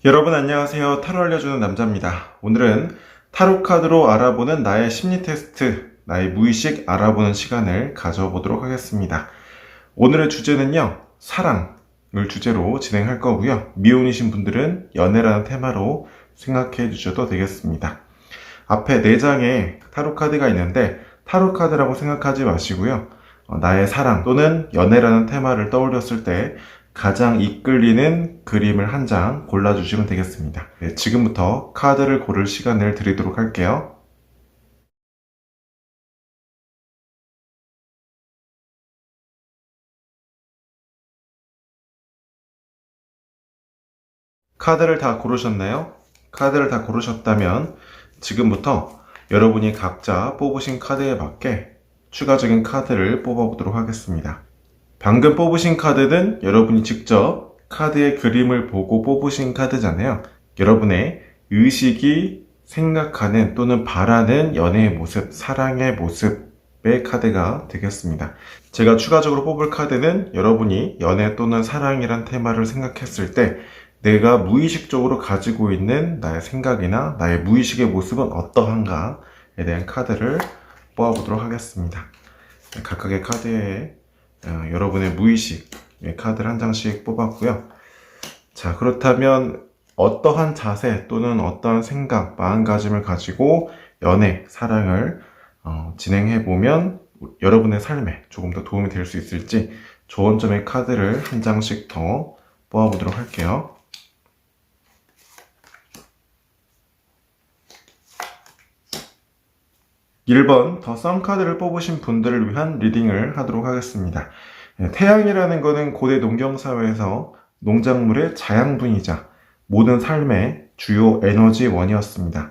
여러분 안녕하세요. 타로 알려주는 남자입니다. 오늘은 타로 카드로 알아보는 나의 심리 테스트, 나의 무의식 알아보는 시간을 가져보도록 하겠습니다. 오늘의 주제는요, 사랑을 주제로 진행할 거고요. 미혼이신 분들은 연애라는 테마로 생각해 주셔도 되겠습니다. 앞에 4장의 타로 카드가 있는데 타로 카드라고 생각하지 마시고요. 나의 사랑 또는 연애라는 테마를 떠올렸을 때 가장 이끌리는 그림을 한 장 골라주시면 되겠습니다. 네, 지금부터 카드를 고를 시간을 드리도록 할게요. 카드를 다 고르셨나요? 카드를 다 고르셨다면 지금부터 여러분이 각자 뽑으신 카드에 맞게 추가적인 카드를 뽑아보도록 하겠습니다. 방금 뽑으신 카드는 여러분이 직접 카드의 그림을 보고 뽑으신 카드잖아요. 여러분의 의식이 생각하는 또는 바라는 연애의 모습, 사랑의 모습의 카드가 되겠습니다. 제가 추가적으로 뽑을 카드는 여러분이 연애 또는 사랑이란 테마를 생각했을 때 내가 무의식적으로 가지고 있는 나의 생각이나 나의 무의식의 모습은 어떠한가에 대한 카드를 뽑아보도록 하겠습니다. 각각의 카드에 여러분의 무의식의 카드를 한 장씩 뽑았고요. 자, 그렇다면 어떠한 자세 또는 어떠한 생각, 마음가짐을 가지고 연애, 사랑을 진행해보면 여러분의 삶에 조금 더 도움이 될 수 있을지 조언점의 카드를 한 장씩 더 뽑아보도록 할게요. 1번 더 썸 카드를 뽑으신 분들을 위한 리딩을 하도록 하겠습니다. 태양이라는 것은 고대 농경사회에서 농작물의 자양분이자 모든 삶의 주요 에너지원이었습니다.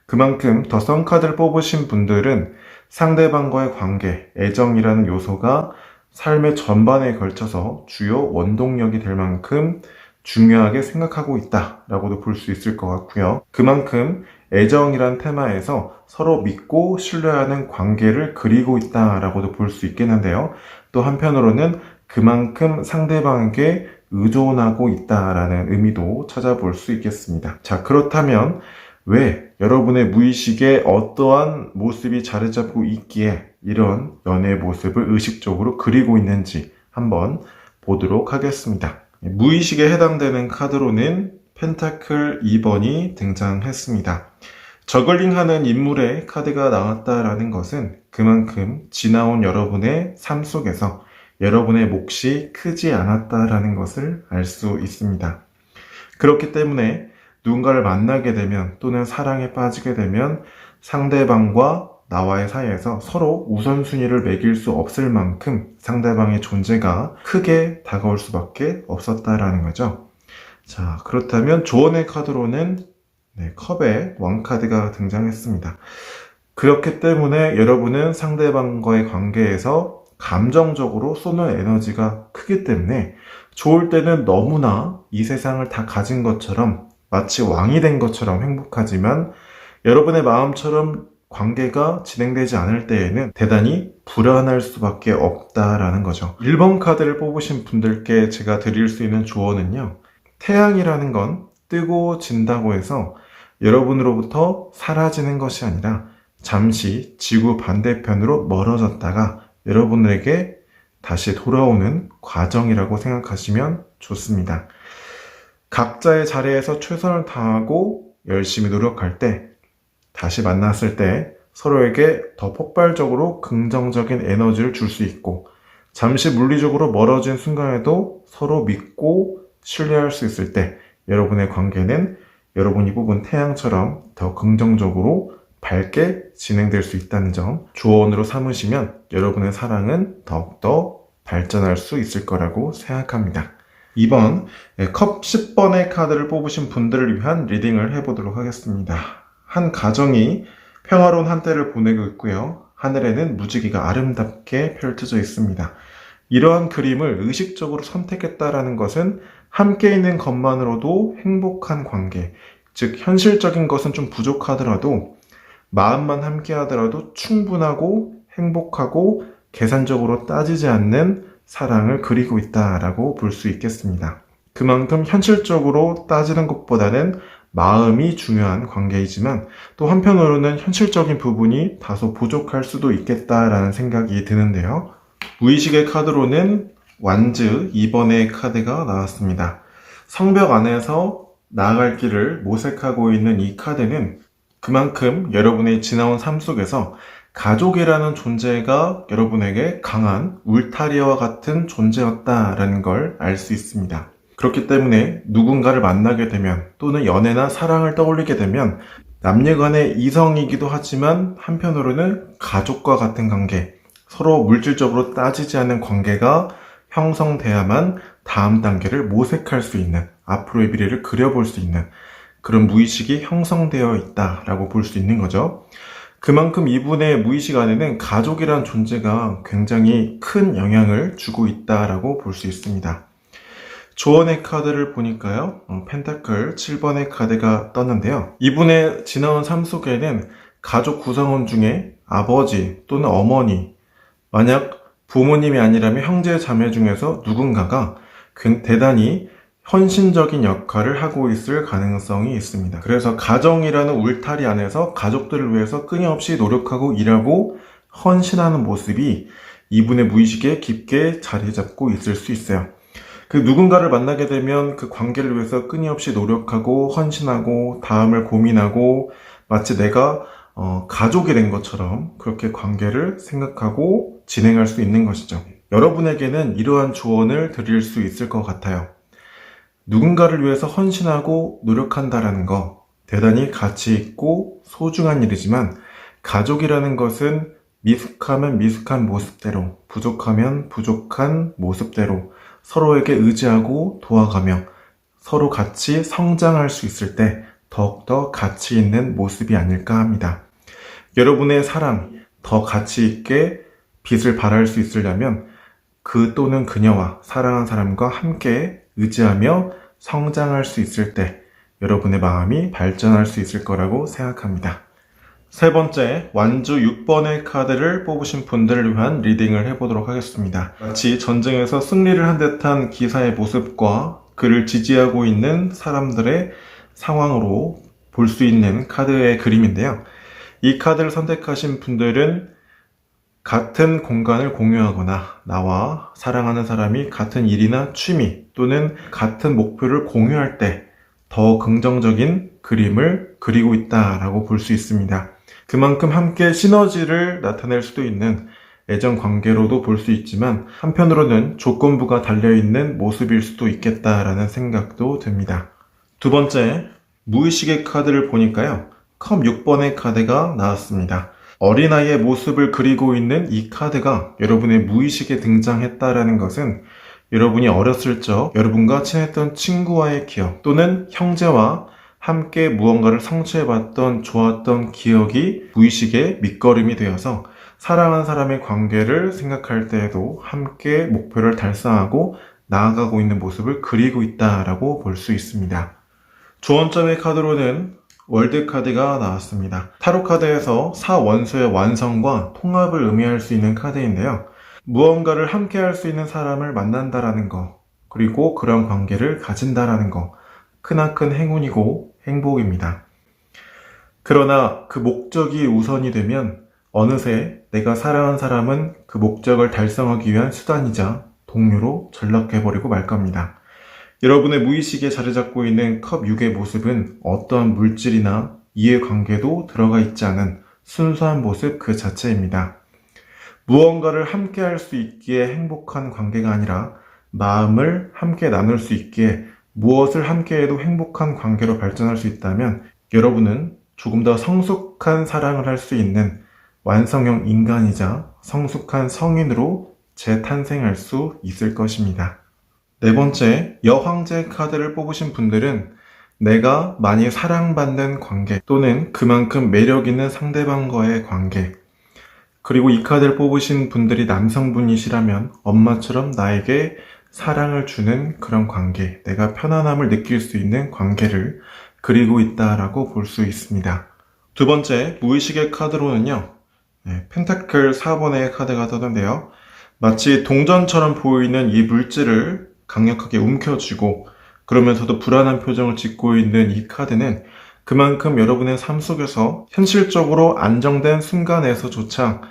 그만큼 더 썸 카드를 뽑으신 분들은 상대방과의 관계, 애정이라는 요소가 삶의 전반에 걸쳐서 주요 원동력이 될 만큼 중요하게 생각하고 있다라고도 볼 수 있을 것 같고요. 그만큼 애정이란 테마에서 서로 믿고 신뢰하는 관계를 그리고 있다라고도 볼 수 있겠는데요. 또 한편으로는 그만큼 상대방에게 의존하고 있다라는 의미도 찾아볼 수 있겠습니다. 자, 그렇다면 왜 여러분의 무의식에 어떠한 모습이 자리 잡고 있기에 이런 연애의 모습을 의식적으로 그리고 있는지 한번 보도록 하겠습니다. 무의식에 해당되는 카드로는 펜타클 2번이 등장했습니다. 저글링하는 인물의 카드가 나왔다라는 것은 그만큼 지나온 여러분의 삶 속에서 여러분의 몫이 크지 않았다라는 것을 알 수 있습니다. 그렇기 때문에 누군가를 만나게 되면 또는 사랑에 빠지게 되면 상대방과 나와의 사이에서 서로 우선순위를 매길 수 없을 만큼 상대방의 존재가 크게 다가올 수밖에 없었다라는 거죠. 자, 그렇다면 조언의 카드로는 컵의 왕카드가 등장했습니다. 그렇기 때문에 여러분은 상대방과의 관계에서 감정적으로 쏘는 에너지가 크기 때문에 좋을 때는 너무나 이 세상을 다 가진 것처럼 마치 왕이 된 것처럼 행복하지만 여러분의 마음처럼 관계가 진행되지 않을 때에는 대단히 불안할 수밖에 없다라는 거죠. 1번 카드를 뽑으신 분들께 제가 드릴 수 있는 조언은요. 태양이라는 건 뜨고 진다고 해서 여러분으로부터 사라지는 것이 아니라 잠시 지구 반대편으로 멀어졌다가 여러분에게 다시 돌아오는 과정이라고 생각하시면 좋습니다. 각자의 자리에서 최선을 다하고 열심히 노력할 때 다시 만났을 때 서로에게 더 폭발적으로 긍정적인 에너지를 줄 수 있고 잠시 물리적으로 멀어진 순간에도 서로 믿고 신뢰할 수 있을 때 여러분의 관계는 여러분이 뽑은 태양처럼 더 긍정적으로 밝게 진행될 수 있다는 점 조언으로 삼으시면 여러분의 사랑은 더욱더 발전할 수 있을 거라고 생각합니다. 2번 컵 10번의 카드를 뽑으신 분들을 위한 리딩을 해보도록 하겠습니다. 한 가정이 평화로운 한때를 보내고 있고요. 하늘에는 무지개가 아름답게 펼쳐져 있습니다. 이러한 그림을 의식적으로 선택했다라는 것은 함께 있는 것만으로도 행복한 관계, 즉 현실적인 것은 좀 부족하더라도 마음만 함께 하더라도 충분하고 행복하고 계산적으로 따지지 않는 사랑을 그리고 있다라고 볼 수 있겠습니다. 그만큼 현실적으로 따지는 것보다는 마음이 중요한 관계이지만 또 한편으로는 현실적인 부분이 다소 부족할 수도 있겠다라는 생각이 드는데요. 무의식의 카드로는 완즈 2번의 카드가 나왔습니다. 성벽 안에서 나아갈 길을 모색하고 있는 이 카드는 그만큼 여러분의 지나온 삶 속에서 가족이라는 존재가 여러분에게 강한 울타리와 같은 존재였다라는 걸 알 수 있습니다. 그렇기 때문에 누군가를 만나게 되면 또는 연애나 사랑을 떠올리게 되면 남녀간의 이성이기도 하지만 한편으로는 가족과 같은 관계, 서로 물질적으로 따지지 않는 관계가 형성돼야만 다음 단계를 모색할 수 있는, 앞으로의 미래를 그려볼 수 있는 그런 무의식이 형성되어 있다라고 볼 수 있는 거죠. 그만큼 이분의 무의식 안에는 가족이란 존재가 굉장히 큰 영향을 주고 있다라고 볼 수 있습니다. 조언의 카드를 보니까요, 펜타클 7번의 카드가 떴는데요. 이분의 지나온 삶 속에는 가족 구성원 중에 아버지 또는 어머니, 만약 부모님이 아니라면 형제 자매 중에서 누군가가 대단히 헌신적인 역할을 하고 있을 가능성이 있습니다. 그래서 가정이라는 울타리 안에서 가족들을 위해서 끊임없이 노력하고 일하고 헌신하는 모습이 이분의 무의식에 깊게 자리 잡고 있을 수 있어요. 그 누군가를 만나게 되면 그 관계를 위해서 끊임없이 노력하고 헌신하고 다음을 고민하고 마치 내가 가족이 된 것처럼 그렇게 관계를 생각하고 진행할 수 있는 것이죠. 여러분에게는 이러한 조언을 드릴 수 있을 것 같아요. 누군가를 위해서 헌신하고 노력한다라는 거 대단히 가치 있고 소중한 일이지만 가족이라는 것은 미숙하면 미숙한 모습대로, 부족하면 부족한 모습대로 서로에게 의지하고 도와가며 서로 같이 성장할 수 있을 때 더욱더 가치 있는 모습이 아닐까 합니다. 여러분의 사랑, 더 가치 있게 빛을 발할 수 있으려면 그 또는 그녀와 사랑하는 사람과 함께 의지하며 성장할 수 있을 때 여러분의 마음이 발전할 수 있을 거라고 생각합니다. 세 번째, 완주 6번의 카드를 뽑으신 분들을 위한 리딩을 해보도록 하겠습니다. 마치 전쟁에서 승리를 한 듯한 기사의 모습과 그를 지지하고 있는 사람들의 상황으로 볼 수 있는 카드의 그림인데요. 이 카드를 선택하신 분들은 같은 공간을 공유하거나 나와 사랑하는 사람이 같은 일이나 취미 또는 같은 목표를 공유할 때 더 긍정적인 그림을 그리고 있다라고 볼 수 있습니다. 그만큼 함께 시너지를 나타낼 수도 있는 애정 관계로도 볼 수 있지만 한편으로는 조건부가 달려있는 모습일 수도 있겠다라는 생각도 듭니다. 두 번째, 무의식의 카드를 보니까요. 컵 6번의 카드가 나왔습니다. 어린아이의 모습을 그리고 있는 이 카드가 여러분의 무의식에 등장했다라는 것은 여러분이 어렸을 적 여러분과 친했던 친구와의 기억 또는 형제와 함께 무언가를 성취해봤던 좋았던 기억이 무의식의 밑거름이 되어서 사랑하는 사람의 관계를 생각할 때에도 함께 목표를 달성하고 나아가고 있는 모습을 그리고 있다라고 볼 수 있습니다. 조언점의 카드로는 월드 카드가 나왔습니다. 타로 카드에서 사원소의 완성과 통합을 의미할 수 있는 카드인데요. 무언가를 함께 할 수 있는 사람을 만난다라는 거, 그리고 그런 관계를 가진다라는 거, 크나큰 행운이고 행복입니다. 그러나 그 목적이 우선이 되면 어느새 내가 사랑한 사람은 그 목적을 달성하기 위한 수단이자 동료로 전락해버리고 말 겁니다. 여러분의 무의식에 자리 잡고 있는 컵 6의 모습은 어떠한 물질이나 이해관계도 들어가 있지 않은 순수한 모습 그 자체입니다. 무언가를 함께 할 수 있기에 행복한 관계가 아니라 마음을 함께 나눌 수 있기에 무엇을 함께해도 행복한 관계로 발전할 수 있다면 여러분은 조금 더 성숙한 사랑을 할 수 있는 완성형 인간이자 성숙한 성인으로 재탄생할 수 있을 것입니다. 네 번째, 여황제 카드를 뽑으신 분들은 내가 많이 사랑받는 관계 또는 그만큼 매력 있는 상대방과의 관계, 그리고 이 카드를 뽑으신 분들이 남성분이시라면 엄마처럼 나에게 사랑을 주는 그런 관계, 내가 편안함을 느낄 수 있는 관계를 그리고 있다라고 볼 수 있습니다. 두 번째, 무의식의 카드로는요, 펜타클 4번의 카드가 떠는데요. 마치 동전처럼 보이는 이 물질을 강력하게 움켜쥐고 그러면서도 불안한 표정을 짓고 있는 이 카드는 그만큼 여러분의 삶 속에서 현실적으로 안정된 순간에서조차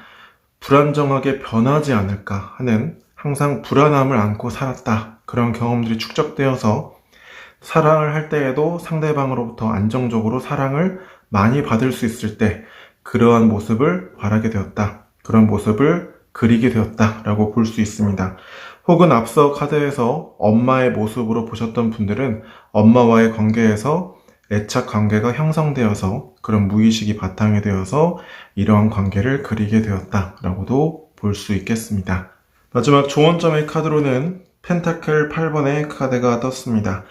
불안정하게 변하지 않을까 하는 항상 불안함을 안고 살았다. 그런 경험들이 축적되어서 사랑을 할 때에도 상대방으로부터 안정적으로 사랑을 많이 받을 수 있을 때 그러한 모습을 바라게 되었다. 그런 모습을 그리게 되었다라고 볼 수 있습니다. 혹은 앞서 카드에서 엄마의 모습으로 보셨던 분들은 엄마와의 관계에서 애착 관계가 형성되어서 그런 무의식이 바탕이 되어서 이러한 관계를 그리게 되었다라고도 볼 수 있겠습니다. 마지막 조언점의 카드로는 펜타클 8번의 카드가 떴습니다.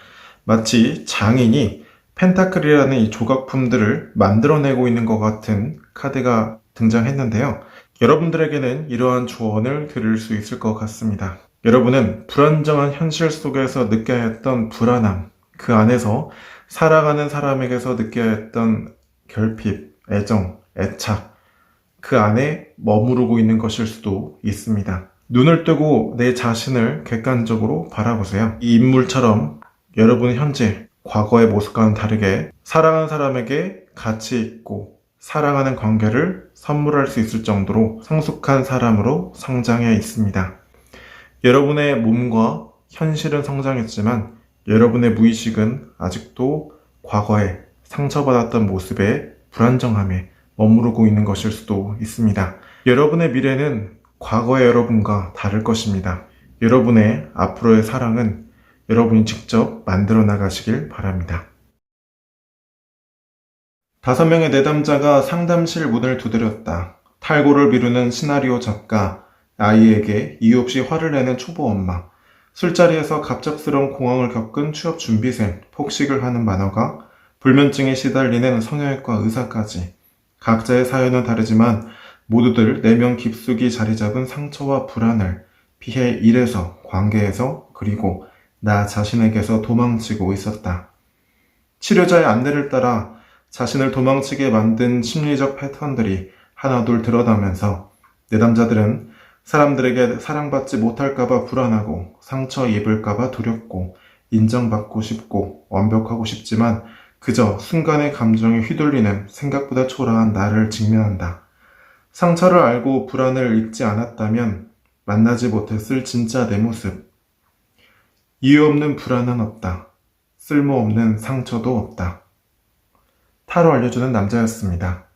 마치 장인이 펜타클이라는 이 조각품들을 만들어내고 있는 것 같은 카드가 등장했는데요. 여러분들에게는 이러한 조언을 드릴 수 있을 것 같습니다. 여러분은 불안정한 현실 속에서 느껴야 했던 불안함, 그 안에서 살아가는 사람에게서 느껴야 했던 결핍, 애정, 애착, 그 안에 머무르고 있는 것일 수도 있습니다. 눈을 뜨고 내 자신을 객관적으로 바라보세요. 이 인물처럼 여러분은 현재 과거의 모습과는 다르게 사랑하는 사람에게 가치 있고 사랑하는 관계를 선물할 수 있을 정도로 성숙한 사람으로 성장해 있습니다. 여러분의 몸과 현실은 성장했지만 여러분의 무의식은 아직도 과거에 상처받았던 모습의 불안정함에 머무르고 있는 것일 수도 있습니다. 여러분의 미래는 과거의 여러분과 다를 것입니다. 여러분의 앞으로의 사랑은 여러분이 직접 만들어 나가시길 바랍니다. 5명의 내담자가 상담실 문을 두드렸다. 탈고를 미루는 시나리오 작가, 아이에게 이유 없이 화를 내는 초보 엄마, 술자리에서 갑작스러운 공황을 겪은 취업 준비생, 폭식을 하는 만화가, 불면증에 시달리는 성형외과 의사까지 각자의 사연은 다르지만 모두들 내면 깊숙이 자리 잡은 상처와 불안을 피해 일에서, 관계에서, 그리고 나 자신에게서 도망치고 있었다. 치료자의 안내를 따라 자신을 도망치게 만든 심리적 패턴들이 하나둘 드러나면서 내담자들은 사람들에게 사랑받지 못할까봐 불안하고 상처 입을까봐 두렵고 인정받고 싶고 완벽하고 싶지만 그저 순간의 감정에 휘둘리는 생각보다 초라한 나를 직면한다. 상처를 알고 불안을 잊지 않았다면 만나지 못했을 진짜 내 모습. 이유 없는 불안은 없다. 쓸모없는 상처도 없다. 타로 알려주는 남자였습니다.